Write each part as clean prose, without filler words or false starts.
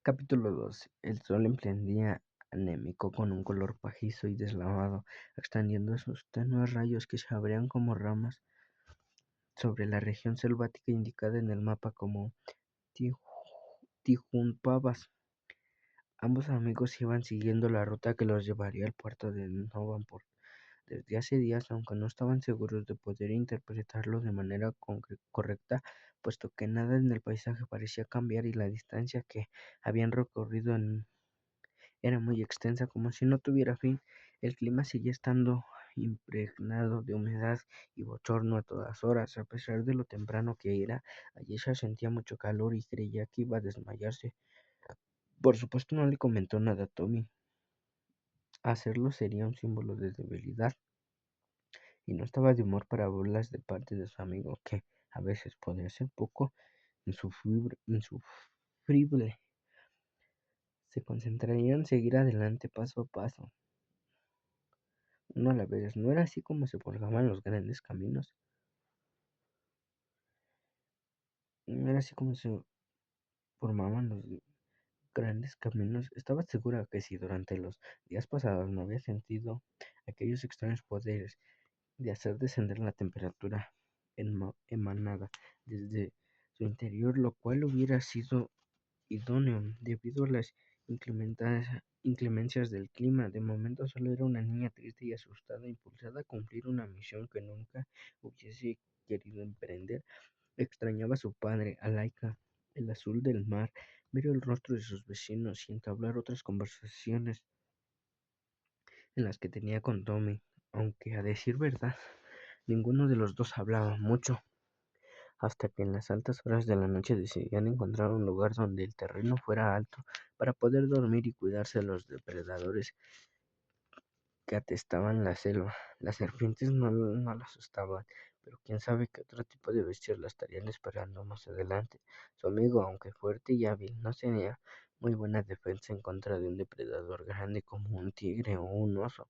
Capítulo 2. El sol emprendía anémico con un color pajizo y deslavado, extendiendo sus tenues rayos que se abrían como ramas sobre la región selvática indicada en el mapa como Tiju- Tijumpavas. Ambos amigos iban siguiendo la ruta que los llevaría al puerto de Novanport desde hace días, aunque no estaban seguros de poder interpretarlo de manera correcta, puesto que nada en el paisaje parecía cambiar y la distancia que habían recorrido era muy extensa, como si no tuviera fin. El clima seguía estando impregnado de humedad y bochorno a todas horas. A pesar de lo temprano que era, Ayesha sentía mucho calor y creía que iba a desmayarse. Por supuesto, no le comentó nada a Tommy. Hacerlo sería un símbolo de debilidad, y no estaba de humor para burlas de parte de su amigo, que a veces podía ser poco insufrible. Se concentraría en seguir adelante paso a paso, uno a la vez. No era así como se forjaban los grandes caminos. No era así como se formaban los grandes caminos. Estaba segura que si durante los días pasados no había sentido aquellos extraños poderes de hacer descender la temperatura emanada desde su interior, lo cual hubiera sido idóneo debido a las inclemencias del clima. De momento solo era una niña triste y asustada, impulsada a cumplir una misión que nunca hubiese querido emprender. Extrañaba a su padre, a Laika, el azul del mar, ver el rostro de sus vecinos y entablar otras conversaciones en las que tenía con Tommy, aunque a decir verdad, ninguno de los dos hablaba mucho, hasta que en las altas horas de la noche decidían encontrar un lugar donde el terreno fuera alto para poder dormir y cuidarse de los depredadores que atestaban la selva. Las serpientes no la asustaban, pero quién sabe qué otro tipo de bestias la estarían esperando más adelante. Su amigo, aunque fuerte y hábil, no tenía muy buena defensa en contra de un depredador grande como un tigre o un oso.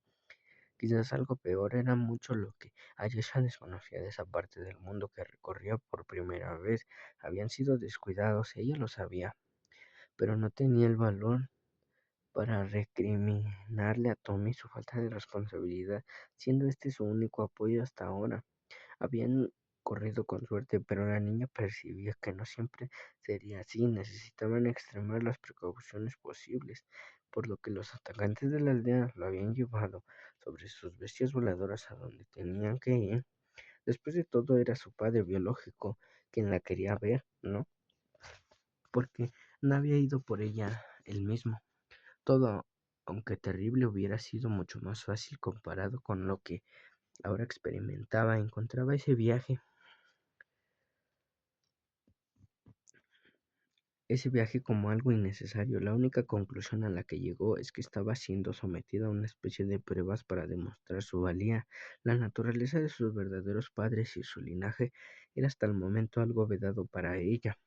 Quizás algo peor era mucho lo que Ayesha desconocía de esa parte del mundo que recorría por primera vez. Habían sido descuidados, ella lo sabía, pero no tenía el valor para recriminarle a Tommy su falta de responsabilidad, siendo este su único apoyo hasta ahora. Habían corrido con suerte, pero la niña percibía que no siempre sería así. Necesitaban extremar las precauciones posibles, por lo que los atacantes de la aldea lo habían llevado sobre sus bestias voladoras a donde tenían que ir. Después de todo, era su padre biológico quien la quería ver, ¿no? Porque no había ido por ella él mismo. Todo, aunque terrible, hubiera sido mucho más fácil comparado con lo que ahora experimentaba. Encontraba ese viaje como algo innecesario. La única conclusión a la que llegó es que estaba siendo sometida a una especie de pruebas para demostrar su valía. La naturaleza de sus verdaderos padres y su linaje era hasta el momento algo vedado para ella,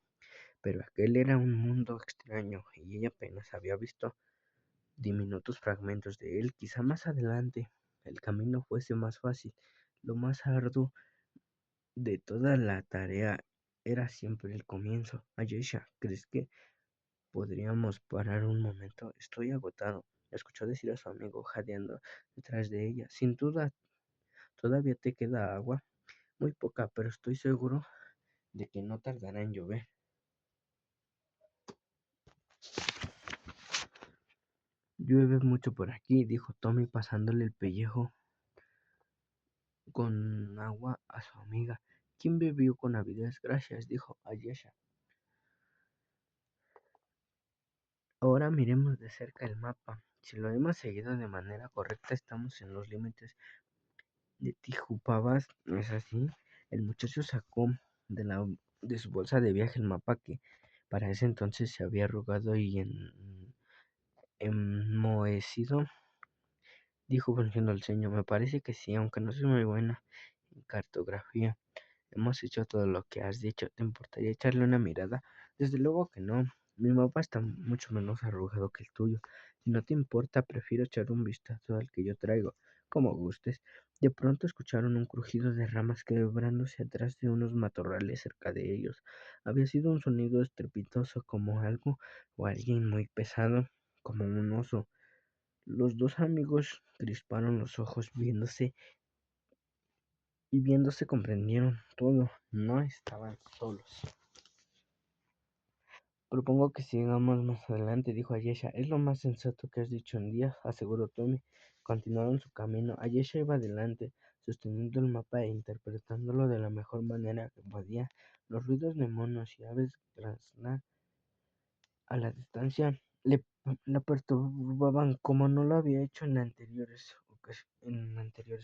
pero aquel era un mundo extraño y ella apenas había visto diminutos fragmentos de él. Quizá más adelante el camino fuese más fácil. Lo más arduo de toda la tarea era siempre el comienzo. Ayesha, ¿crees que podríamos parar un momento? Estoy agotado, escuchó decir a su amigo jadeando detrás de ella. Sin duda, todavía te queda agua. Muy poca, pero estoy seguro de que no tardará en llover. Llueve mucho por aquí, dijo Tommy pasándole el pellejo con agua a su amiga. ¿Quién bebió con avidez? Gracias, dijo Ayesha. Ahora miremos de cerca el mapa. Si lo hemos seguido de manera correcta, estamos en los límites de Tijupavas, ¿no es así? El muchacho sacó de, la, de su bolsa de viaje el mapa que para ese entonces se había arrugado y enmohecido. Dijo frunciendo el ceño. Me parece que sí, aunque no soy muy buena en cartografía. Hemos hecho todo lo que has dicho. ¿Te importaría echarle una mirada? Desde luego que no. Mi mapa está mucho menos arrugado que el tuyo. Si no te importa, prefiero echar un vistazo al que yo traigo. Como gustes. De pronto escucharon un crujido de ramas quebrándose atrás de unos matorrales cerca de ellos. Había sido un sonido estrepitoso como algo o alguien muy pesado, como un oso. Los dos amigos crisparon los ojos viéndose comprendieron todo. No estaban solos. Propongo que sigamos más adelante, dijo Ayesha. Es lo más sensato que has dicho en días, aseguró Tommy. Continuaron su camino. Ayesha iba adelante, sosteniendo el mapa e interpretándolo de la mejor manera que podía. Los ruidos de monos y aves graznar a la distancia le, la perturbaban como no lo había hecho en anteriores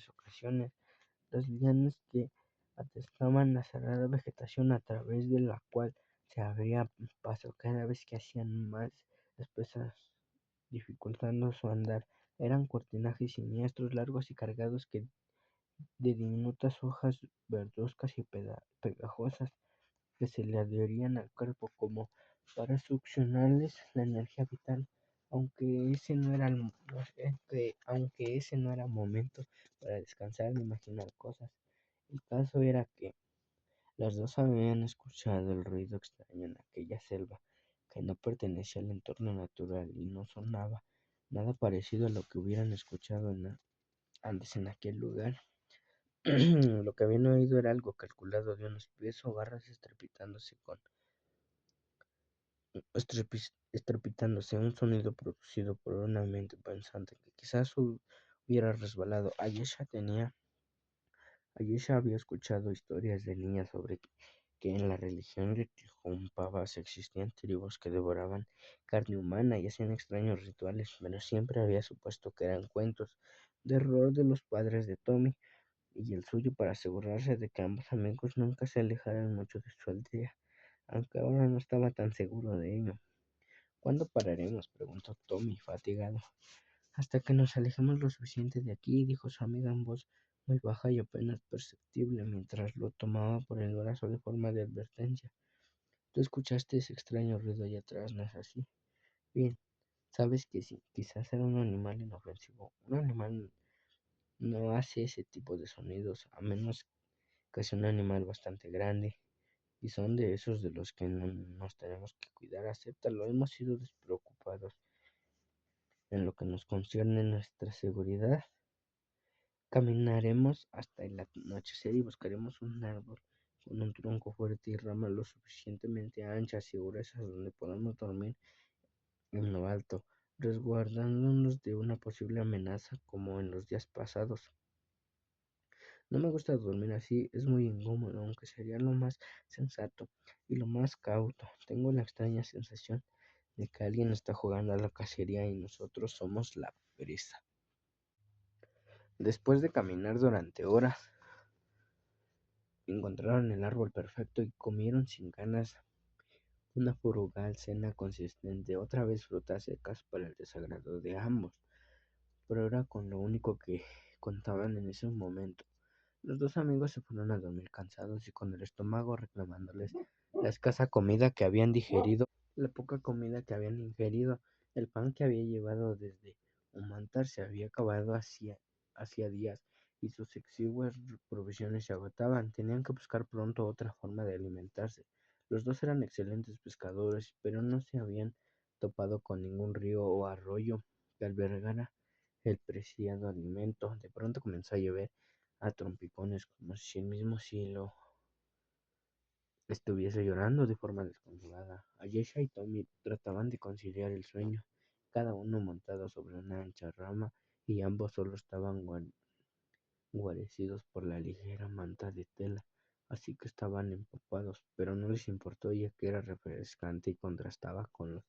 ocasiones. Las lianas que atestaban la cerrada vegetación a través de la cual se abría paso cada vez que hacían más espesas, dificultando su andar. Eran cortinajes siniestros, largos y cargados de diminutas hojas verdoscas y pegajosas que se le adherían al cuerpo como para succionarles la energía vital, aunque ese no era momento para descansar ni imaginar cosas. El caso era que las dos habían escuchado el ruido extraño en aquella selva, que no pertenecía al entorno natural y no sonaba nada parecido a lo que hubieran escuchado antes en aquel lugar. Lo que habían oído era algo calculado de unos pies o garras estrepitándose, un sonido producido por una mente pensante que quizás hubiera resbalado. Ayesha había escuchado historias de niñas sobre que en la religión de Tijumpavas existían tribus que devoraban carne humana y hacían extraños rituales, pero siempre había supuesto que eran cuentos de horror de los padres de Tommy y el suyo para asegurarse de que ambos amigos nunca se alejaran mucho de su aldea, aunque ahora no estaba tan seguro de ello. ¿Cuándo pararemos?, preguntó Tommy, fatigado. Hasta que nos alejemos lo suficiente de aquí, dijo su amiga en voz muy baja y apenas perceptible, mientras lo tomaba por el brazo de forma de advertencia. Tú escuchaste ese extraño ruido allá atrás, ¿no es así? Bien, sabes que sí, quizás era un animal inofensivo. Un animal no hace ese tipo de sonidos, a menos que sea un animal bastante grande. Y son de esos de los que no nos tenemos que cuidar. Acéptalo, hemos sido despreocupados en lo que nos concierne nuestra seguridad. Caminaremos hasta el anochecer y buscaremos un árbol con un tronco fuerte y ramas lo suficientemente anchas y gruesas donde podamos dormir en lo alto, resguardándonos de una posible amenaza como en los días pasados. No me gusta dormir así, es muy incómodo, aunque sería lo más sensato y lo más cauto. Tengo la extraña sensación de que alguien está jugando a la cacería y nosotros somos la presa. Después de caminar durante horas, encontraron el árbol perfecto y comieron sin ganas una frugal cena consistente, otra vez frutas secas para el desagrado de ambos, pero era con lo único que contaban en ese momento. Los dos amigos se fueron a dormir cansados y con el estómago reclamándoles la escasa comida que habían digerido, la poca comida que habían ingerido. El pan que había llevado desde Humantar se había acabado hacía días y sus exiguas provisiones se agotaban. Tenían que buscar pronto otra forma de alimentarse. Los dos eran excelentes pescadores, pero no se habían topado con ningún río o arroyo que albergara el preciado alimento. De pronto comenzó a llover a trompicones, como si el mismo cielo estuviese llorando de forma desconsolada. Ayesha y Tommy trataban de conciliar el sueño, cada uno montado sobre una ancha rama, y ambos solo estaban guarecidos por la ligera manta de tela, así que estaban empapados, pero no les importó ya que era refrescante y contrastaba con las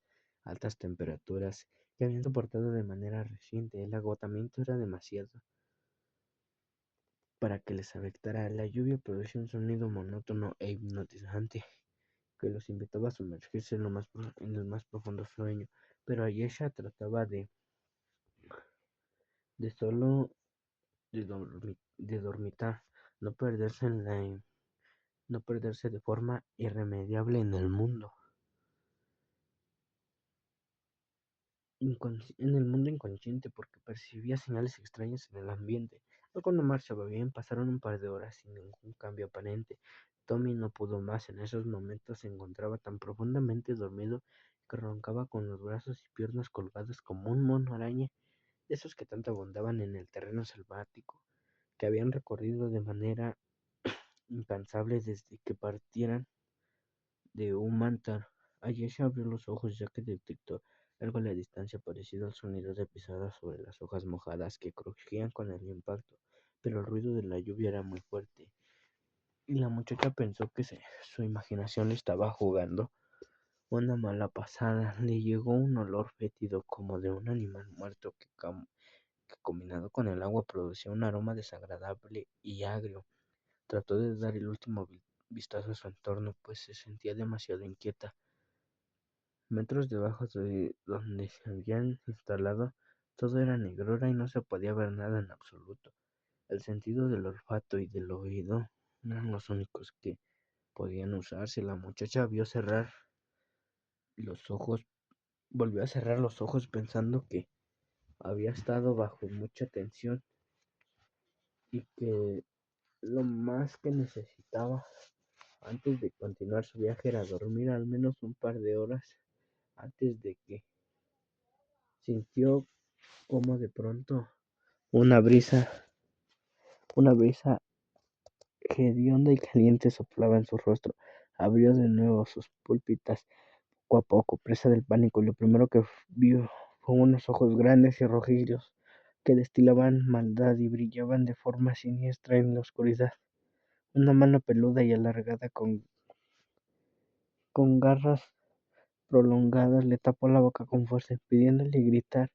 altas temperaturas que habían soportado de manera reciente. El agotamiento era demasiado para que les afectara. La lluvia producía un sonido monótono e hipnotizante que los invitaba a sumergirse en el más profundo sueño, pero Ayesha trataba de solo de dormitar, no perderse no perderse de forma irremediable en el mundo. En el mundo inconsciente, porque percibía señales extrañas en el ambiente. Cuando marchaba bien, pasaron un par de horas sin ningún cambio aparente. Tommy no pudo más. En esos momentos se encontraba tan profundamente dormido que roncaba con los brazos y piernas colgados como un mono araña, de esos que tanto abundaban en el terreno selvático, que habían recorrido de manera incansable desde que partieran de un mantar. Ayesha abrió los ojos ya que detectó algo a la distancia parecido al sonido de pisadas sobre las hojas mojadas que crujían con el impacto, pero el ruido de la lluvia era muy fuerte, y la muchacha pensó que su imaginación le estaba jugando una mala pasada. Le llegó un olor fétido como de un animal muerto que combinado con el agua producía un aroma desagradable y agrio. Trató de dar el último vistazo a su entorno, pues se sentía demasiado inquieta. Metros debajo de donde se habían instalado, todo era negrura y no se podía ver nada en absoluto. El sentido del olfato y del oído eran los únicos que podían usarse. La muchacha vio cerrar los ojos, volvió a cerrar los ojos pensando que había estado bajo mucha tensión y que lo más que necesitaba antes de continuar su viaje era dormir al menos un par de horas antes de que sintió como de pronto una brisa, una brisa hedionda y caliente soplaba en su rostro. Abrió de nuevo sus púlpitas poco a poco, presa del pánico. Lo primero que vio fue unos ojos grandes y rojillos que destilaban maldad y brillaban de forma siniestra en la oscuridad. Una mano peluda y alargada con garras prolongadas le tapó la boca con fuerza, impidiéndole gritar,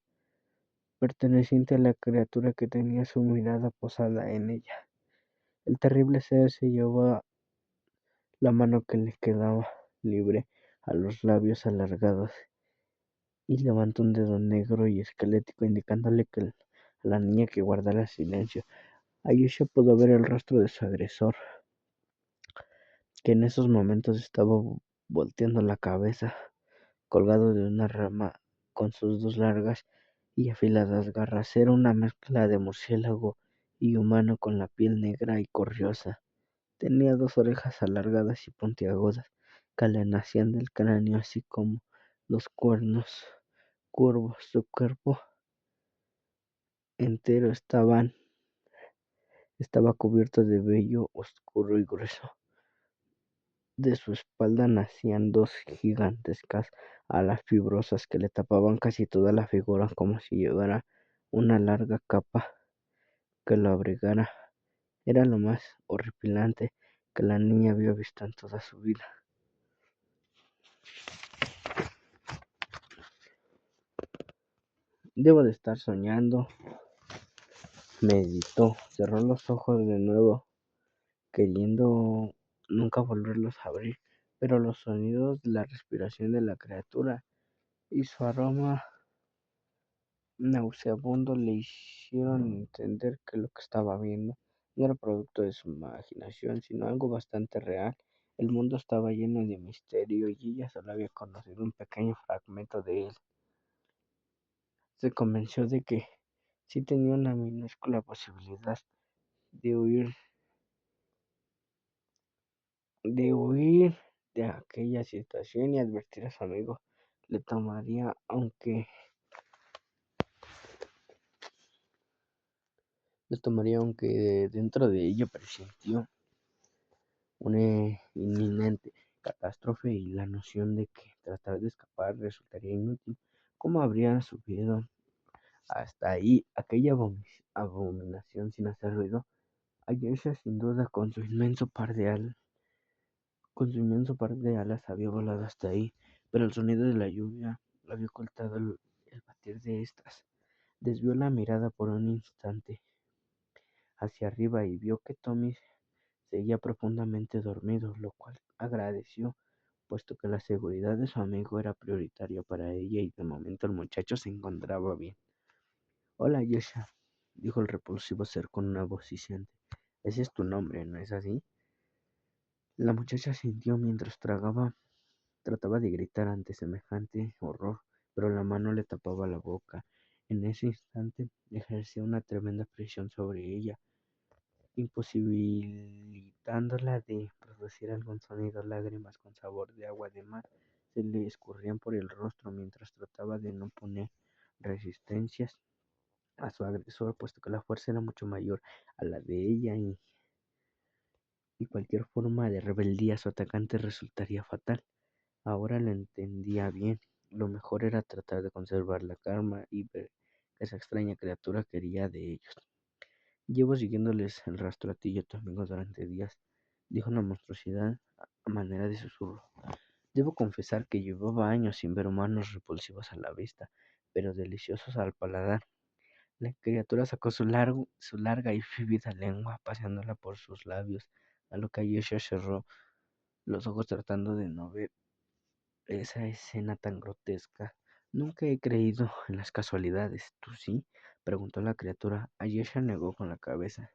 perteneciente a la criatura que tenía su mirada posada en ella. El terrible ser se llevó la mano que le quedaba libre a los labios alargados y levantó un dedo negro y esquelético indicándole a la niña que guardara silencio. Ayesha pudo ver el rostro de su agresor, que en esos momentos estaba volteando la cabeza, colgado de una rama con sus dos largas y afiladas garras. Era una mezcla de murciélago y humano con la piel negra y corriosa. Tenía dos orejas alargadas y puntiagudas que le nacían del cráneo, así como dos cuernos curvos. Su cuerpo entero estaba cubierto de vello oscuro y grueso. De su espalda nacían dos gigantescas alas fibrosas que le tapaban casi toda la figura, como si llevara una larga capa que lo abrigara. Era lo más horripilante que la niña había visto en toda su vida. Debo de estar soñando, meditó. Cerró los ojos de nuevo, queriendo nunca volverlos a abrir, pero los sonidos de la respiración de la criatura y su aroma nauseabundo le hicieron entender que lo que estaba viendo no era producto de su imaginación, sino algo bastante real. El mundo estaba lleno de misterio y ella solo había conocido un pequeño fragmento de él. Se convenció de que sí tenía una minúscula posibilidad de huir, de huir de aquella situación y advertir a su amigo. Le tomaría, aunque dentro de ella presintió una inminente catástrofe y la noción de que tratar de escapar resultaría inútil. ¿Cómo habría subido hasta ahí aquella abominación sin hacer ruido? Ayesha, sin duda, con su inmenso par de alas había volado hasta ahí, pero el sonido de la lluvia había ocultado el batir de estas. Desvió la mirada por un instante hacia arriba y vio que Tommy seguía profundamente dormido, lo cual agradeció, puesto que la seguridad de su amigo era prioritaria para ella y de momento el muchacho se encontraba bien. Hola, Yesha, dijo el repulsivo ser con una voz hiciente. Ese es tu nombre, ¿no es así? La muchacha sintió mientras trataba de gritar ante semejante horror, pero la mano le tapaba la boca. En ese instante ejercía una tremenda presión sobre ella. imposibilitándola de producir algún sonido. Lágrimas con sabor de agua de mar se le escurrían por el rostro mientras trataba de no poner resistencias a su agresor, puesto que la fuerza era mucho mayor a la de ella y cualquier forma de rebeldía a su atacante resultaría fatal. Ahora lo entendía bien. Lo mejor era tratar de conservar la calma y ver que esa extraña criatura quería de ellos. Llevo siguiéndoles el rastro a ti y a tu amigo durante días, dijo una monstruosidad a manera de susurro. Debo confesar que llevaba años sin ver humanos repulsivos a la vista, pero deliciosos al paladar. La criatura sacó su larga y vívida lengua, paseándola por sus labios, a lo que Ayesha cerró los ojos tratando de no ver esa escena tan grotesca. Nunca he creído en las casualidades. ¿Tú sí? Preguntó la criatura. Ayesha negó con la cabeza.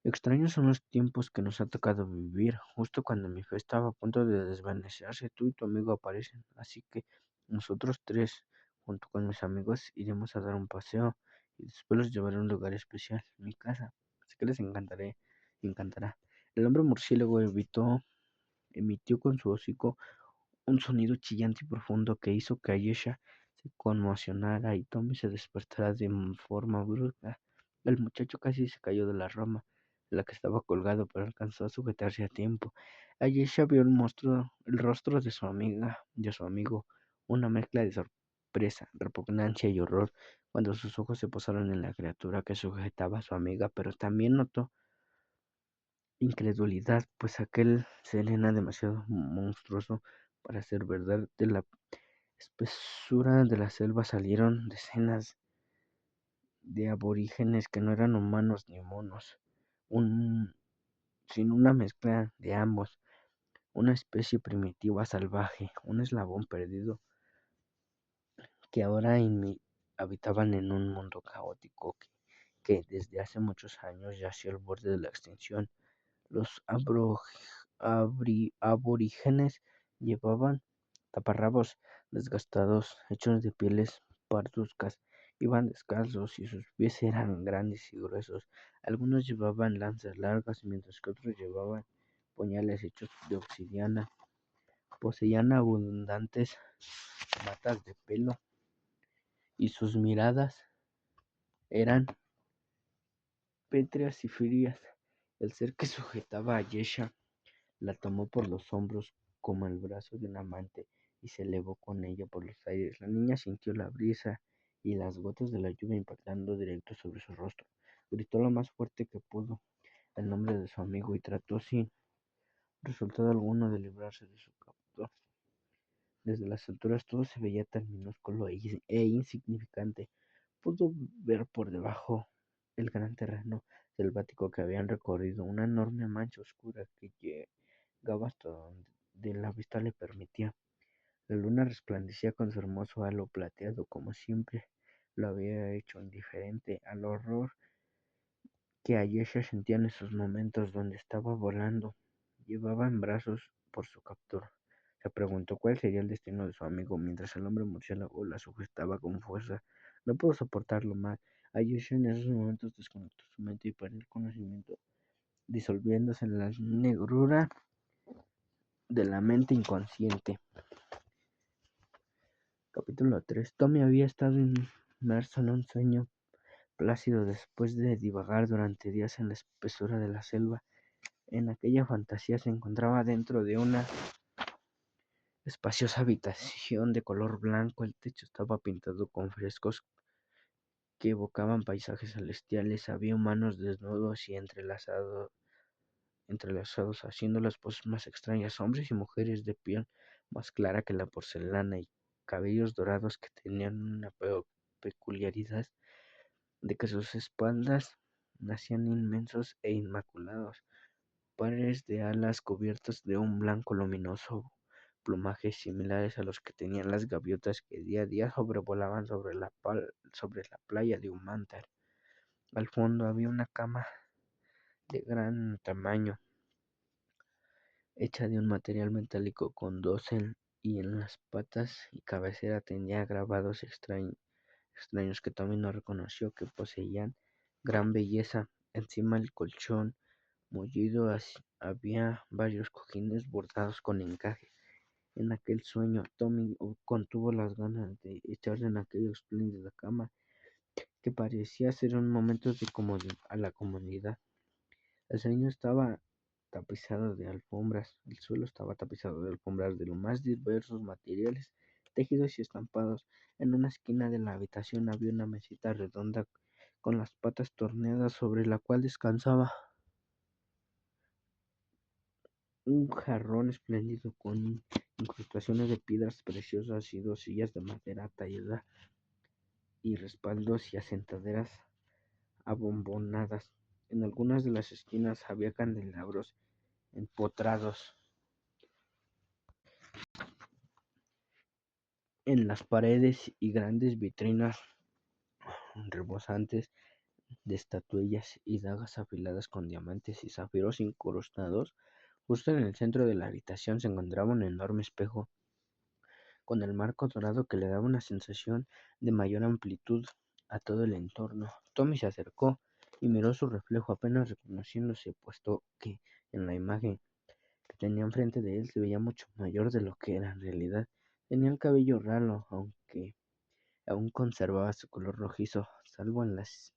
Extraños son los tiempos que nos ha tocado vivir. Justo cuando mi fe estaba a punto de desvanecerse, tú y tu amigo aparecen. Así que nosotros tres, junto con mis amigos, iremos a dar un paseo y después los llevaré a un lugar especial, mi casa. Así que les encantará. El hombre murciélago emitió con su hocico un sonido chillante y profundo que hizo que Ayesha se conmocionara y Tommy se despertara de forma brusca. El muchacho casi se cayó de la rama en la que estaba colgado, pero alcanzó a sujetarse a tiempo. Ayesha vio el rostro de su amiga, de su amigo, una mezcla de sorpresa, repugnancia y horror cuando sus ojos se posaron en la criatura que sujetaba a su amiga, pero también notó incredulidad, pues aquel ser era demasiado monstruoso para ser verdad. De la espesura de la selva salieron decenas de aborígenes que no eran humanos ni monos, un, sino una mezcla de ambos, una especie primitiva salvaje, un eslabón perdido que ahora habitaban en un mundo caótico que desde hace muchos años yació al borde de la extinción. Los aborígenes llevaban taparrabos desgastados, hechos de pieles parduzcas, iban descalzos y sus pies eran grandes y gruesos. Algunos llevaban lanzas largas, mientras que otros llevaban puñales hechos de obsidiana. Poseían abundantes matas de pelo y sus miradas eran pétreas y frías. El ser que sujetaba a Yesha la tomó por los hombros como el brazo de un amante y se elevó con ella por los aires. La niña sintió la brisa y las gotas de la lluvia impactando directo sobre su rostro. Gritó lo más fuerte que pudo el nombre de su amigo y trató sin resultado alguno de librarse de su captor. Desde las alturas todo se veía tan minúsculo e insignificante. Pudo ver por debajo el gran terreno selvático que habían recorrido, una enorme mancha oscura que llegaba hasta donde la vista le permitía. La luna resplandecía con su hermoso halo plateado, como siempre lo había hecho, indiferente al horror que Ayesha sentía en esos momentos donde estaba volando. Llevaba en brazos por su captor. Se preguntó cuál sería el destino de su amigo mientras el hombre murciélago la sujetaba con fuerza. No pudo soportarlo más. Ayesha en esos momentos desconectó su mente y perdió el conocimiento, disolviéndose en la negrura de la mente inconsciente. Capítulo 3. Tommy había estado inmerso en un sueño plácido después de divagar durante días en la espesura de la selva. En aquella fantasía se encontraba dentro de una espaciosa habitación de color blanco. El techo estaba pintado con frescos que evocaban paisajes celestiales. Había humanos desnudos y entrelazados haciendo las poses más extrañas, hombres y mujeres de piel más clara que la porcelana y cabellos dorados que tenían una peculiaridad de que sus espaldas nacían inmensos e inmaculados, pares de alas cubiertas de un blanco luminoso, plumajes similares a los que tenían las gaviotas que día a día sobrevolaban sobre la playa de Humantar. Al fondo había una cama de gran tamaño, hecha de un material metálico con dosel, y en las patas y cabecera tenía grabados extraños que Tommy no reconoció, que poseían gran belleza. Encima del colchón mullido había varios cojines bordados con encaje. En aquel sueño, Tommy contuvo las ganas de echarse en aquella espléndida cama que parecía ser un momento de a la comodidad. El sueño estaba tapizado de alfombras, el suelo estaba tapizado de alfombras de los más diversos materiales, tejidos y estampados. En una esquina de la habitación había una mesita redonda con las patas torneadas sobre la cual descansaba un jarrón espléndido con incrustaciones de piedras preciosas y dos sillas de madera tallada y respaldos y asentaderas abombonadas. En algunas de las esquinas había candelabros empotrados en las paredes y grandes vitrinas rebosantes de estatuillas y dagas afiladas con diamantes y zafiros incrustados. Justo en el centro de la habitación se encontraba un enorme espejo con el marco dorado que le daba una sensación de mayor amplitud a todo el entorno. Tommy se acercó y miró su reflejo apenas reconociéndose, puesto que en la imagen que tenía enfrente de él se veía mucho mayor de lo que era en realidad. Tenía el cabello ralo, aunque aún conservaba su color rojizo, salvo en las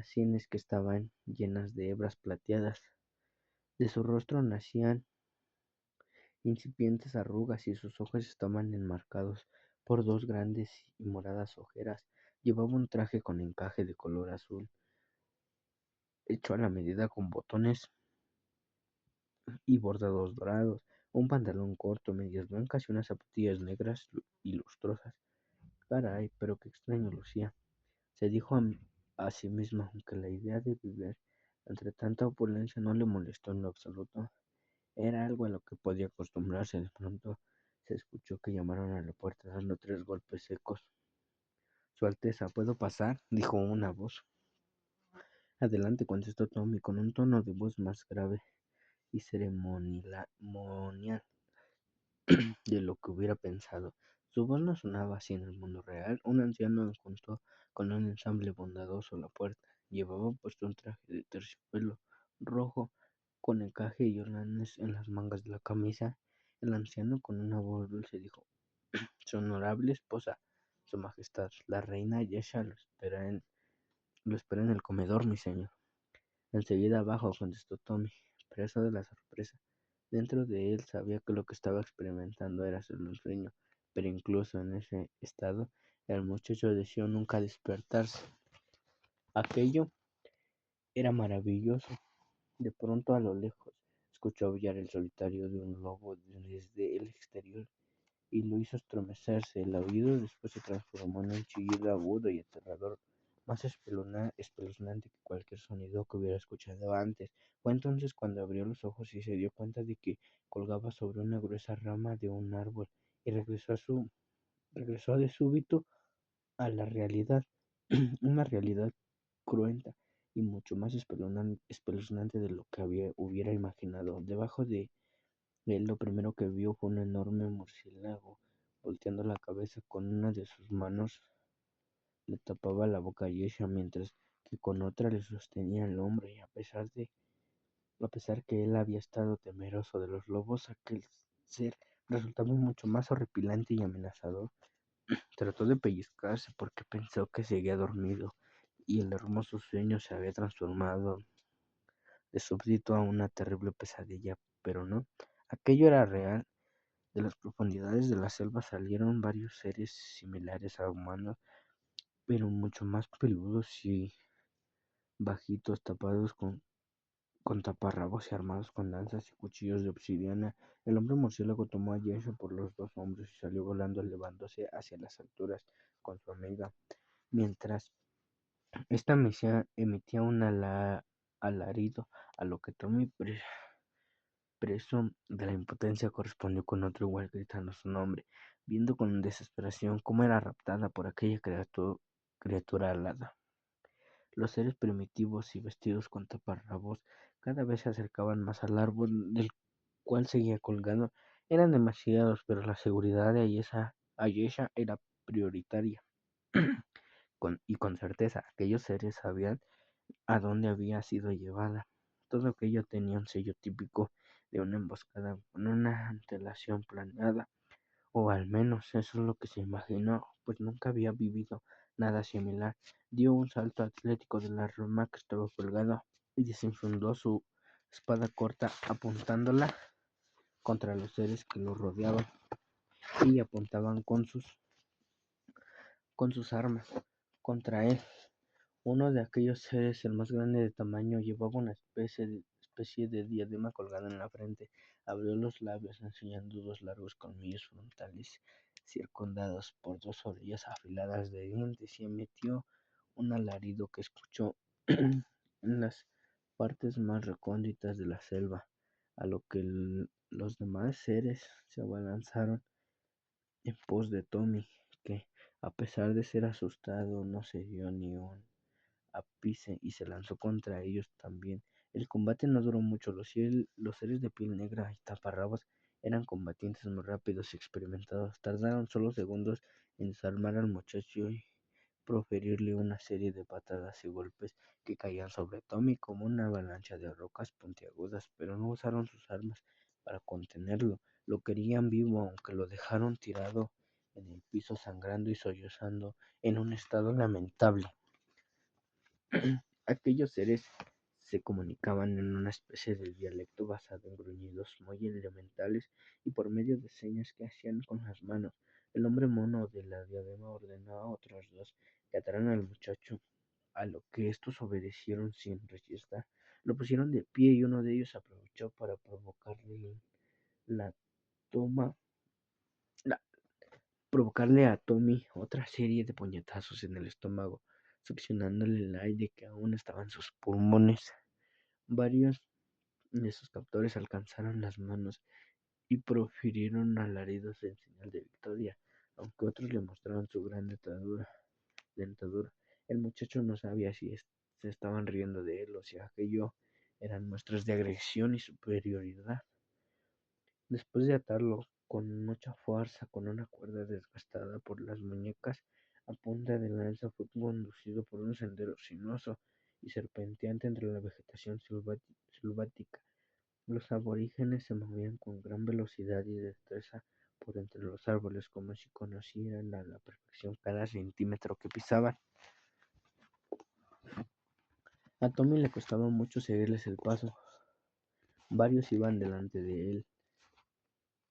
sienes que estaban llenas de hebras plateadas. De su rostro nacían incipientes arrugas y sus ojos estaban enmarcados por dos grandes y moradas ojeras. Llevaba un traje con encaje de color azul, hecho a la medida con botones y bordados dorados, un pantalón corto, medias blancas y unas zapatillas negras y lustrosas. Caray, pero qué extraño lucía, se dijo a sí mismo, aunque la idea de vivir entre tanta opulencia no le molestó en lo absoluto. Era algo a lo que podía acostumbrarse. De pronto se escuchó que llamaron a la puerta dando tres golpes secos. Su Alteza, ¿puedo pasar?, dijo una voz. Adelante, contestó Tommy con un tono de voz más grave y ceremonial de lo que hubiera pensado. Su voz no sonaba así en el mundo real. Un anciano encontró con un ensamble bondadoso la puerta. Llevaba puesto un traje de terciopelo rojo con encaje y ornanes en las mangas de la camisa. El anciano con una voz dulce dijo: Su honorable esposa, su majestad, la reina Yesha lo espera en el comedor, mi señor. Enseguida abajo, contestó Tommy, preso de la sorpresa. Dentro de él sabía que lo que estaba experimentando era solo un sueño, pero incluso en ese estado, el muchacho deseó nunca despertarse. Aquello era maravilloso. De pronto, a lo lejos, escuchó aullar el solitario de un lobo desde el exterior y lo hizo estremecerse. El aullido después se transformó en un chillido agudo y aterrador, más espeluznante que cualquier sonido que hubiera escuchado antes. Fue entonces cuando abrió los ojos y se dio cuenta de que colgaba sobre una gruesa rama de un árbol y regresó de súbito a la realidad, una realidad cruenta y mucho más espeluznante de lo que hubiera imaginado. Debajo de él lo primero que vio fue un enorme murciélago volteando la cabeza. Con una de sus manos le tapaba la boca a Yesha, mientras que con otra le sostenía el hombro, y a pesar que él había estado temeroso de los lobos, aquel ser resultaba mucho más horripilante y amenazador. Trató de pellizcarse porque pensó que seguía dormido y el hermoso sueño se había transformado de súbdito a una terrible pesadilla, pero no, aquello era real. De las profundidades de la selva salieron varios seres similares a humanos, pero mucho más peludos y bajitos, tapados con taparrabos y armados con lanzas y cuchillos de obsidiana. El hombre murciélago tomó a Jason por los dos hombros y salió volando, elevándose hacia las alturas con su amiga, mientras esta misia emitía un alarido, a lo que Tommy, preso de la impotencia, correspondió con otro igual, gritando su nombre, viendo con desesperación cómo era raptada por aquella criatura alada. Los seres primitivos y vestidos con taparrabos cada vez se acercaban más al árbol del cual seguía colgando. Eran demasiados, pero la seguridad de Ayesha era prioritaria. Y con certeza aquellos seres sabían a dónde había sido llevada. Todo aquello tenía un sello típico de una emboscada con una antelación planeada, o al menos eso es lo que se imaginó, pues nunca había vivido nada similar. Dio un salto atlético de la rama que estaba colgada y desenfundó su espada corta apuntándola contra los seres que lo rodeaban y apuntaban con sus armas contra él. Uno de aquellos seres, el más grande de tamaño, llevaba una especie de diadema colgada en la frente. Abrió los labios, enseñando dos largos colmillos frontales, circundados por dos orillas afiladas de dientes, y emitió un alarido que escuchó en las partes más recónditas de la selva, a lo que los demás seres se abalanzaron en pos de Tommy, que, a pesar de ser asustado, no se dio ni un ápice y se lanzó contra ellos también. El combate no duró mucho. Los seres de piel negra y taparrabos eran combatientes muy rápidos y experimentados. Tardaron solo segundos en desarmar al muchacho y proferirle una serie de patadas y golpes que caían sobre Tommy como una avalancha de rocas puntiagudas, pero no usaron sus armas para contenerlo. Lo querían vivo, aunque lo dejaron tirado en el piso sangrando y sollozando en un estado lamentable. Aquellos seres se comunicaban en una especie de dialecto basado en gruñidos muy elementales y por medio de señas que hacían con las manos. El hombre mono de la diadema ordenó a otros dos que ataran al muchacho, a lo que estos obedecieron sin resistir. Lo pusieron de pie y uno de ellos aprovechó para la toma, la- provocarle a Tommy otra serie de puñetazos en el estómago, succionándole el aire que aún estaba en sus pulmones. Varios de sus captores alcanzaron las manos y profirieron alaridos en señal de victoria, aunque otros le mostraron su gran dentadura. El muchacho no sabía si se estaban riendo de él o si aquello eran muestras de agresión y superioridad. Después de atarlo con mucha fuerza con una cuerda desgastada por las muñecas, a punta de lanza fue conducido por un sendero sinuoso y serpenteante entre la vegetación selvática. Los aborígenes se movían con gran velocidad y destreza por entre los árboles, como si conocieran a la perfección cada centímetro que pisaban. A Tommy le costaba mucho seguirles el paso. Varios iban delante de él,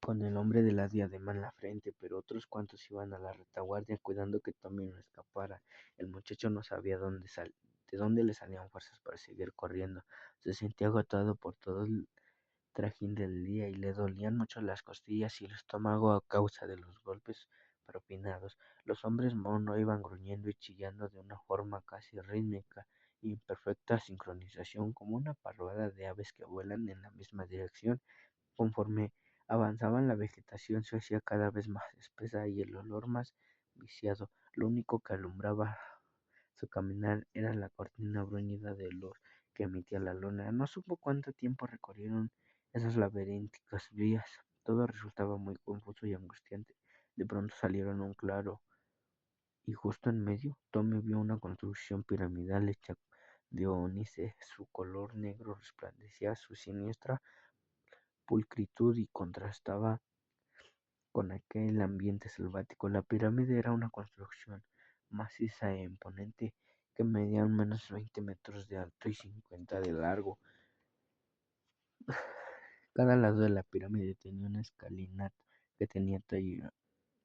con el hombre de la diadema en la frente, pero otros cuantos iban a la retaguardia cuidando que Tommy no escapara. El muchacho no sabía de dónde le salían fuerzas para seguir corriendo. Se sentía agotado por todo el trajín del día y le dolían mucho las costillas y el estómago a causa de los golpes propinados. Los hombres mono iban gruñendo y chillando de una forma casi rítmica y en perfecta sincronización, como una parvada de aves que vuelan en la misma dirección. Conforme avanzaban, la vegetación se hacía cada vez más espesa y el olor más viciado. Lo único que alumbraba su caminar era la cortina bruñida de luz que emitía la luna. No supo cuánto tiempo recorrieron esas laberínticas vías. Todo resultaba muy confuso y angustiante. De pronto salieron a un claro y justo en medio Tommy vio una construcción piramidal hecha de ónice. Su color negro resplandecía su siniestra pulcritud y contrastaba con aquel ambiente selvático. La pirámide era una construcción maciza e imponente que medía al menos 20 metros de alto y 50 de largo. Cada lado de la pirámide tenía una escalinata que tenía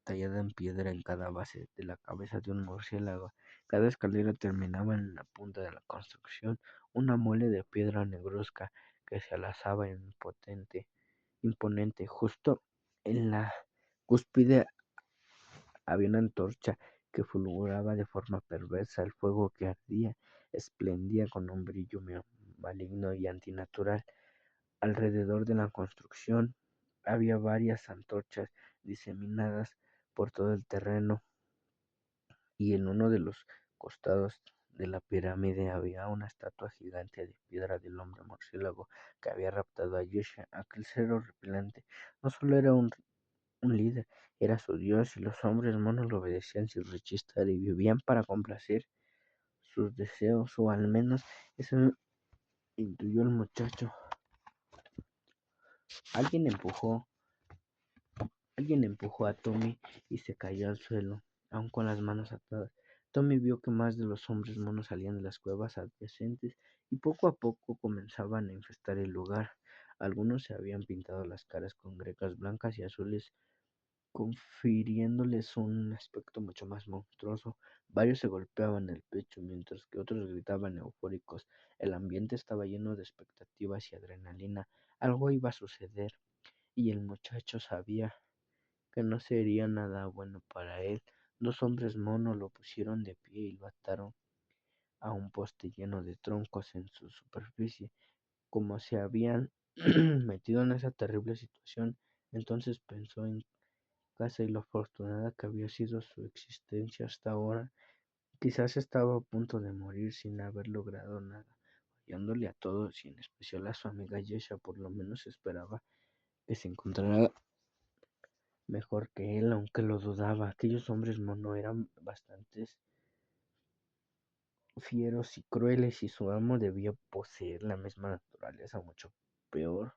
tallada en piedra en cada base de la cabeza de un murciélago. Cada escalera terminaba en la punta de la construcción, una mole de piedra negruzca que se alzaba imponente. Justo en la cúspide había una antorcha que fulguraba de forma perversa. El fuego que ardía esplendía con un brillo maligno y antinatural. Alrededor de la construcción había varias antorchas diseminadas por todo el terreno, y en uno de los costados de la pirámide había una estatua gigante de piedra del hombre murciélago que había raptado a Yesha. Aquel ser horripilante no solo era un líder, era su dios, y los hombres monos lo obedecían sin rechistar y vivían para complacer sus deseos, o al menos eso intuyó el muchacho. Alguien empujó, alguien empujó a Tommy y se cayó al suelo, aún con las manos atadas. Tommy vio que más de los hombres monos salían de las cuevas adyacentes y poco a poco comenzaban a infestar el lugar. Algunos se habían pintado las caras con grecas blancas y azules, confiriéndoles un aspecto mucho más monstruoso. Varios se golpeaban el pecho, mientras que otros gritaban eufóricos. El ambiente estaba lleno de expectativas y adrenalina. Algo iba a suceder, y el muchacho sabía que no sería nada bueno para él. Dos hombres monos lo pusieron de pie y lo ataron a un poste lleno de troncos en su superficie. Como se habían metido en esa terrible situación, entonces pensó en casa y lo afortunada que había sido su existencia hasta ahora. Quizás estaba a punto de morir sin haber logrado nada, fallándole a todos y en especial a su amiga Yesha. Por lo menos esperaba que se encontrara mejor que él, aunque lo dudaba. Aquellos hombres mono eran bastante fieros y crueles, y su amo debía poseer la misma naturaleza, mucho peor.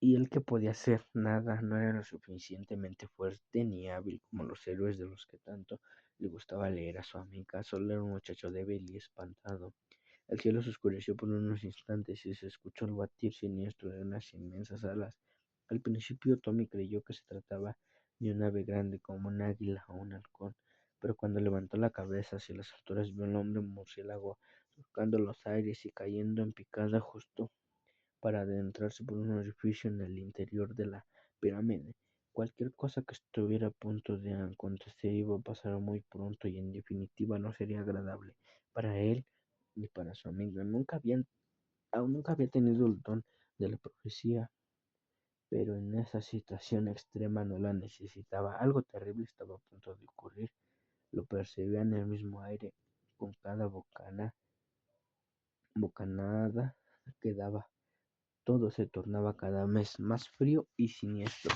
Y él, que podía hacer nada, no era lo suficientemente fuerte ni hábil como los héroes de los que tanto le gustaba leer a su amiga. Solo era un muchacho débil y espantado. El cielo se oscureció por unos instantes y se escuchó el batir siniestro de unas inmensas alas. Al principio Tommy creyó que se trataba de un ave grande como un águila o un halcón, pero cuando levantó la cabeza hacia las alturas vio al hombre murciélago surcando los aires y cayendo en picada justo para adentrarse por un orificio en el interior de la pirámide. Cualquier cosa que estuviera a punto de acontecer iba a pasar muy pronto y en definitiva no sería agradable para él ni para su amigo. Aún nunca había tenido el don de la profecía, pero en esa situación extrema no la necesitaba. Algo terrible estaba a punto de ocurrir. Lo percibía en el mismo aire, con cada bocanada que daba. Todo se tornaba cada vez más frío y siniestro.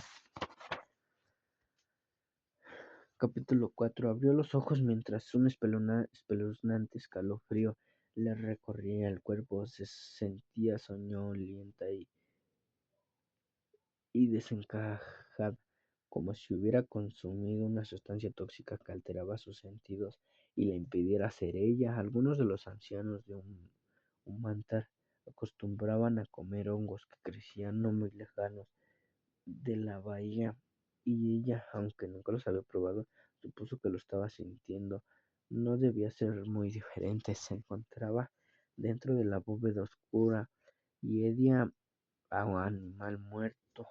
Capítulo 4. Abrió los ojos mientras un espeluznante escalofrío le recorría el cuerpo. Se sentía soñolienta y desencajada, como si hubiera consumido una sustancia tóxica que alteraba sus sentidos y le impidiera ser ella. Algunos de los ancianos de un mantar acostumbraban a comer hongos que crecían no muy lejanos de la bahía, y ella, aunque nunca los había probado, supuso que lo estaba sintiendo. No debía ser muy diferente. Se encontraba dentro de la bóveda oscura y hedía a un animal muerto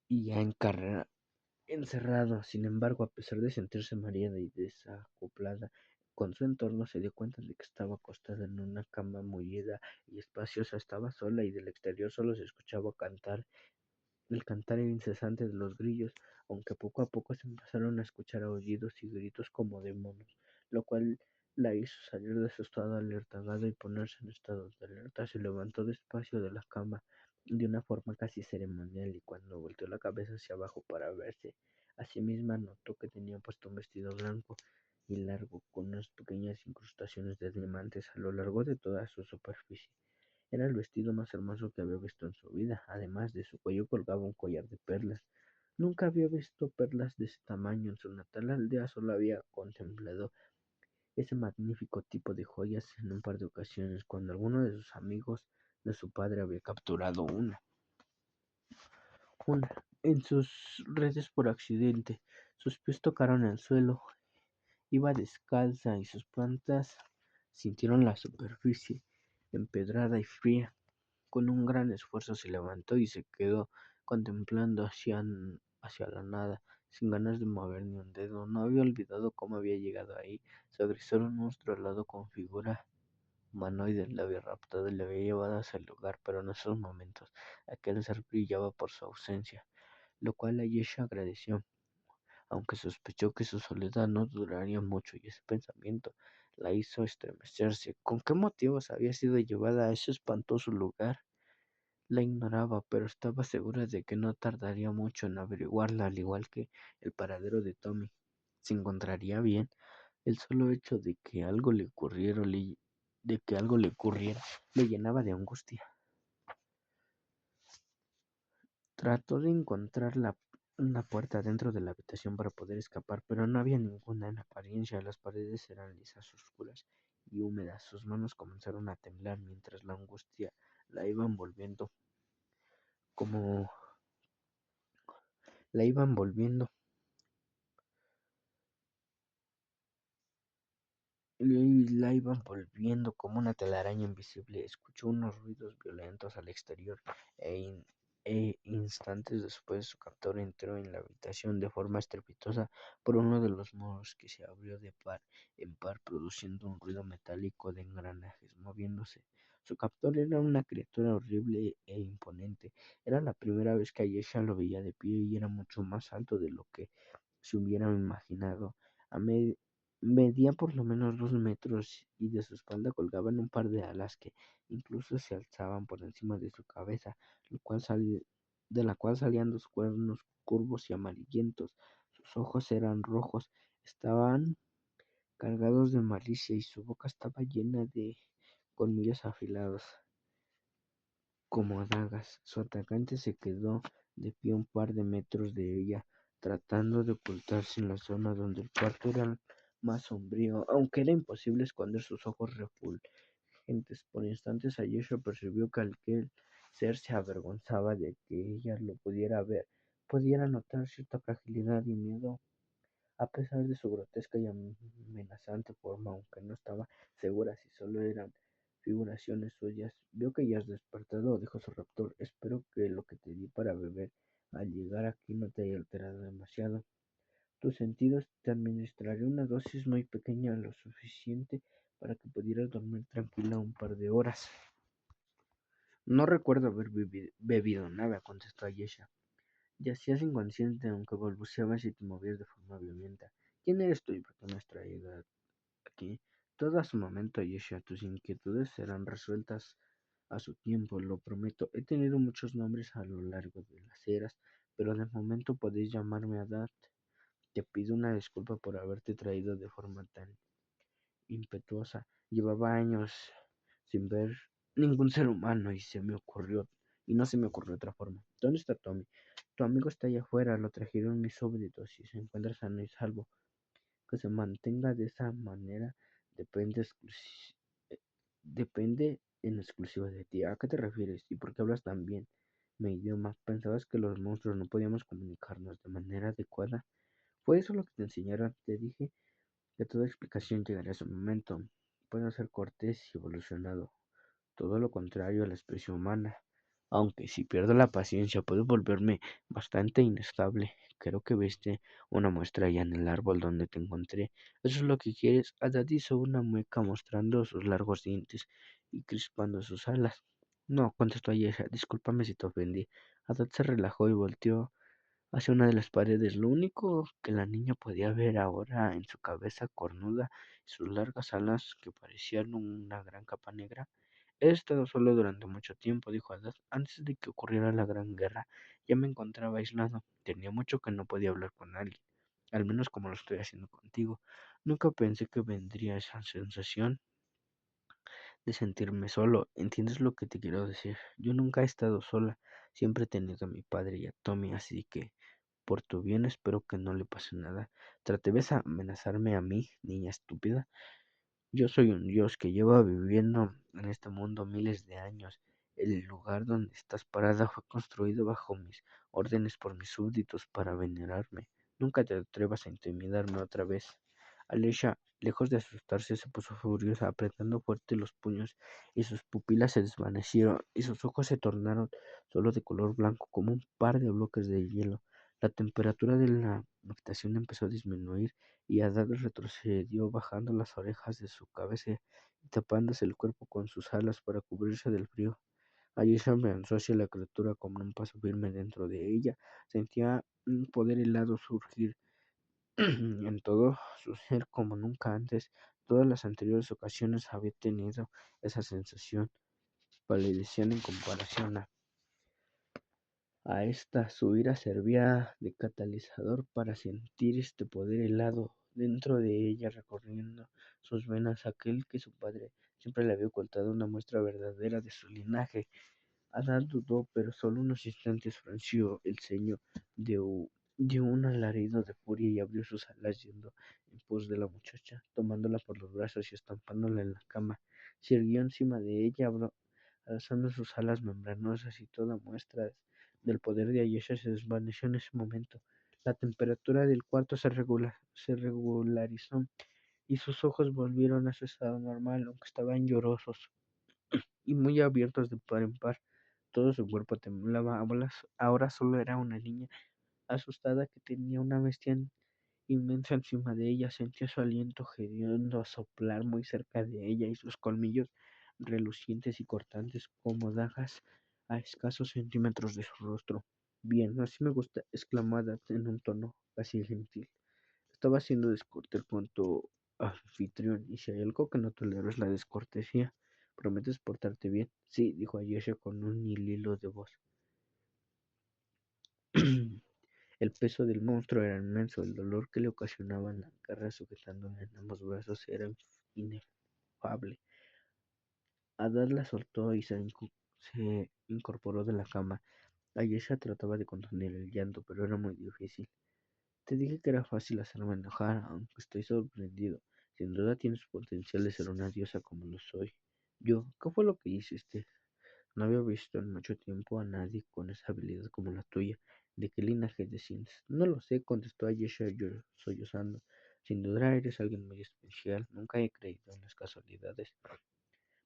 y ya encerrado. Sin embargo, a pesar de sentirse mareada y desacoplada con su entorno, se dio cuenta de que estaba acostada en una cama mullida y espaciosa. Estaba sola y del exterior solo se escuchaba el cantar incesante de los grillos, aunque poco a poco se empezaron a escuchar aullidos y gritos como de monos, lo cual la hizo salir de su estado alertagado y ponerse en estado de alerta. Se levantó despacio de la cama de una forma casi ceremonial, y cuando volteó la cabeza hacia abajo para verse a sí misma, notó que tenía puesto un vestido blanco y largo con unas pequeñas incrustaciones de diamantes a lo largo de toda su superficie. Era el vestido más hermoso que había visto en su vida. Además, de su cuello colgaba un collar de perlas. Nunca había visto perlas de ese tamaño. En su natal aldea solo había contemplado ese magnífico tipo de joyas en un par de ocasiones, cuando alguno de sus amigos de su padre había capturado una en sus redes por accidente. Sus pies tocaron el suelo. Iba descalza y sus plantas sintieron la superficie empedrada y fría. Con un gran esfuerzo se levantó y se quedó contemplando hacia la nada, sin ganas de mover ni un dedo. No había olvidado cómo había llegado ahí. Su agresor, un monstruo alado con figura humanoide, la había raptado y le había llevado hacia el lugar, pero en esos momentos aquel ser brillaba por su ausencia, lo cual Ayesha agradeció, aunque sospechó que su soledad no duraría mucho, y ese pensamiento la hizo estremecerse. ¿Con qué motivos había sido llevada a ese espantoso lugar? La ignoraba, pero estaba segura de que no tardaría mucho en averiguarla, al igual que el paradero de Tommy. ¿Se encontraría bien? El solo hecho de que algo le ocurriera le llenaba de angustia. Trató de encontrar una puerta dentro de la habitación para poder escapar, pero no había ninguna en apariencia. Las paredes eran lisas, oscuras y húmedas. Sus manos comenzaron a temblar mientras la angustia la iba envolviendo, como la iba envolviendo y la iban volviendo como una telaraña invisible. Escuchó unos ruidos violentos al exterior instantes después su captor entró en la habitación de forma estrepitosa por uno de los muros que se abrió de par en par produciendo un ruido metálico de engranajes moviéndose. Su captor era una criatura horrible e imponente. Era la primera vez que Ayesha lo veía de pie y era mucho más alto de lo que se hubiera imaginado. A, me- Medía por lo menos 2 metros y de su espalda colgaban un par de alas que incluso se alzaban por encima de su cabeza, de la cual salían dos cuernos curvos y amarillentos. Sus ojos eran rojos, estaban cargados de malicia y su boca estaba llena de colmillos afilados como dagas. Su atacante se quedó de pie un par de metros de ella, tratando de ocultarse en la zona donde el cuarto era más sombrío, aunque era imposible esconder sus ojos refulgentes. Por instantes Ayesha percibió que aquel ser se avergonzaba de que ella lo pudiera ver. Pudiera notar cierta fragilidad y miedo a pesar de su grotesca y amenazante forma, aunque no estaba segura si solo eran figuraciones suyas. Vio que ya has despertado, dijo su raptor. Espero que lo que te di para beber al llegar aquí no te haya alterado demasiado. Tus sentidos te administraré una dosis muy pequeña, lo suficiente para que pudieras dormir tranquila un par de horas. No recuerdo haber bebido nada, contestó Ayesha. Yacías inconsciente, aunque balbuceabas y te movías de forma violenta. ¿Quién eres tú y por qué me has traído aquí? Todo a su momento, Ayesha. Tus inquietudes serán resueltas a su tiempo, lo prometo. He tenido muchos nombres a lo largo de las eras, pero de momento podéis llamarme Adad. Te pido una disculpa por haberte traído de forma tan impetuosa. Llevaba años sin ver ningún ser humano y no se me ocurrió otra forma. ¿Dónde está Tommy? Tu amigo está allá afuera, lo trajeron mis súbditos y se encuentra sano y salvo. Que se mantenga de esa manera depende, depende en exclusiva de ti. ¿A qué te refieres? ¿Y por qué hablas tan bien mi idioma? ¿Pensabas que los monstruos no podíamos comunicarnos de manera adecuada? ¿Fue eso lo que te enseñaron? Te dije que toda explicación llegaría a su momento. Puedo ser cortés y evolucionado, todo lo contrario a la especie humana. Aunque si pierdo la paciencia puedo volverme bastante inestable. Creo que viste una muestra ya en el árbol donde te encontré. ¿Eso es lo que quieres? Adad hizo una mueca mostrando sus largos dientes y crispando sus alas. No, contestó Ayesha, discúlpame si te ofendí. Adad se relajó y volteó hacia una de las paredes. Lo único que la niña podía ver ahora en su cabeza cornuda y sus largas alas que parecían una gran capa negra. He estado solo durante mucho tiempo, dijo Haddad. Antes de que ocurriera la Gran Guerra, ya me encontraba aislado. Tenía mucho que no podía hablar con alguien, al menos como lo estoy haciendo contigo. Nunca pensé que vendría esa sensación de sentirme solo. ¿Entiendes lo que te quiero decir? Yo nunca he estado sola. Siempre he tenido a mi padre y a Tommy, así que por tu bien espero que no le pase nada. ¿Trates de amenazarme a mí, niña estúpida? Yo soy un dios que lleva viviendo en este mundo miles de años. El lugar donde estás parada fue construido bajo mis órdenes por mis súbditos para venerarme. Nunca te atrevas a intimidarme otra vez. Alicia, lejos de asustarse, se puso furiosa, apretando fuerte los puños, y sus pupilas se desvanecieron, y sus ojos se tornaron solo de color blanco, como un par de bloques de hielo. La temperatura de la habitación empezó a disminuir y Adad retrocedió bajando las orejas de su cabeza y tapándose el cuerpo con sus alas para cubrirse del frío. Allí se avanzó hacia la criatura con un paso firme dentro de ella. Sentía un poder helado surgir en todo su ser como nunca antes. Todas las anteriores ocasiones había tenido esa sensación, palidecían en comparación A esta su ira servía de catalizador para sentir este poder helado dentro de ella recorriendo sus venas, aquel que su padre siempre le había ocultado una muestra verdadera de su linaje. Adán dudó, pero solo unos instantes frunció el ceño, dio un alarido de furia y abrió sus alas yendo en pos de la muchacha, tomándola por los brazos y estampándola en la cama. Se irguió encima de ella, alzando sus alas membranosas y toda muestra del poder de Ayesha se desvaneció en ese momento. La temperatura del cuarto se regularizó y sus ojos volvieron a su estado normal, aunque estaban llorosos y muy abiertos de par en par. Todo su cuerpo temblaba. Ahora solo era una niña asustada que tenía una bestia inmensa encima de ella. Sentía su aliento hediondo soplar muy cerca de ella y sus colmillos relucientes y cortantes como dagas a escasos centímetros de su rostro. Bien, así me gusta, exclamó Adán en un tono casi gentil. Estaba siendo descortés con tu anfitrión, y si hay algo que no tolero es la descortesía. ¿Prometes portarte bien? Sí, dijo Ayesha con un hilo de voz. El peso del monstruo era inmenso, el dolor que le ocasionaban las garras sujetándole en ambos brazos era inefable. Adad la soltó y se incorporó de la cama. Ayesha trataba de contener el llanto, pero era muy difícil. Te dije que era fácil hacerme enojar, aunque estoy sorprendido. Sin duda tienes potencial de ser una diosa como lo soy. Yo, ¿qué fue lo que hiciste? No había visto en mucho tiempo a nadie con esa habilidad como la tuya. ¿De qué linaje desciendes? No lo sé, contestó Ayesha sollozando. Sin duda eres alguien muy especial. Nunca he creído en las casualidades.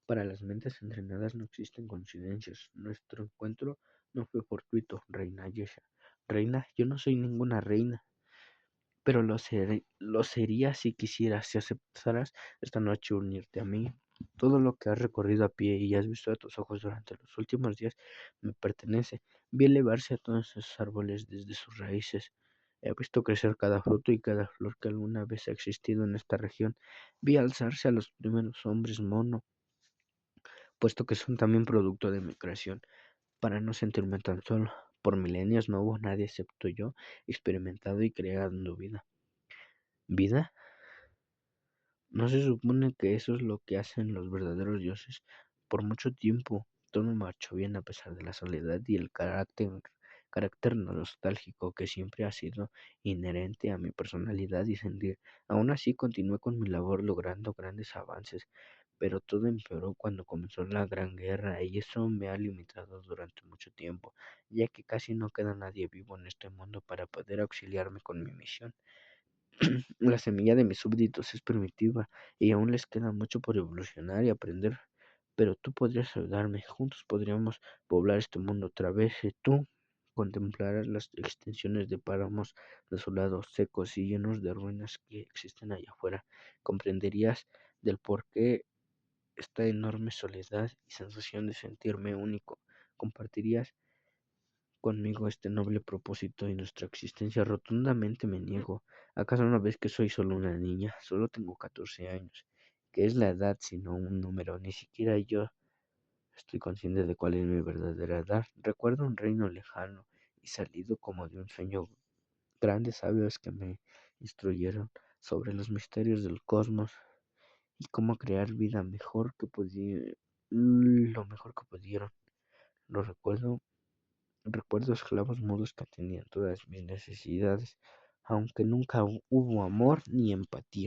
Para las mentes entrenadas no existen coincidencias. Nuestro encuentro no fue fortuito, reina Ayesha. Reina, yo no soy ninguna reina, pero lo sería si quisieras, si aceptaras esta noche unirte a mí. Todo lo que has recorrido a pie y has visto a tus ojos durante los últimos días me pertenece. Vi elevarse a todos esos árboles desde sus raíces. He visto crecer cada fruto y cada flor que alguna vez ha existido en esta región. Vi alzarse a los primeros hombres mono, puesto que son también producto de mi creación, para no sentirme tan solo. Por milenios no hubo nadie excepto yo, experimentado y creando vida. ¿Vida? ¿No se supone que eso es lo que hacen los verdaderos dioses? Por mucho tiempo todo marchó bien a pesar de la soledad y el carácter nostálgico que siempre ha sido inherente a mi personalidad y sentir. Aún así continué con mi labor logrando grandes avances, pero todo empeoró cuando comenzó la Gran Guerra y eso me ha limitado durante mucho tiempo, ya que casi no queda nadie vivo en este mundo para poder auxiliarme con mi misión. La semilla de mis súbditos es primitiva y aún les queda mucho por evolucionar y aprender, pero tú podrías ayudarme. Juntos podríamos poblar este mundo otra vez y tú contemplarás las extensiones de páramos desolados, secos y llenos de ruinas que existen allá afuera. Comprenderías del por qué esta enorme soledad y sensación de sentirme único. Compartirías conmigo este noble propósito y nuestra existencia. Rotundamente me niego. ¿Acaso no ves que soy solo una niña? Solo tengo 14 años. ¿Qué es la edad sino un número? Ni siquiera yo estoy consciente de cuál es mi verdadera edad. Recuerdo un reino lejano y salido como de un sueño. Grandes sabios que me instruyeron sobre los misterios del cosmos y cómo crear vida lo mejor que pudieron. Lo recuerdo esclavos mudos que atendían todas mis necesidades, aunque nunca hubo amor ni empatía.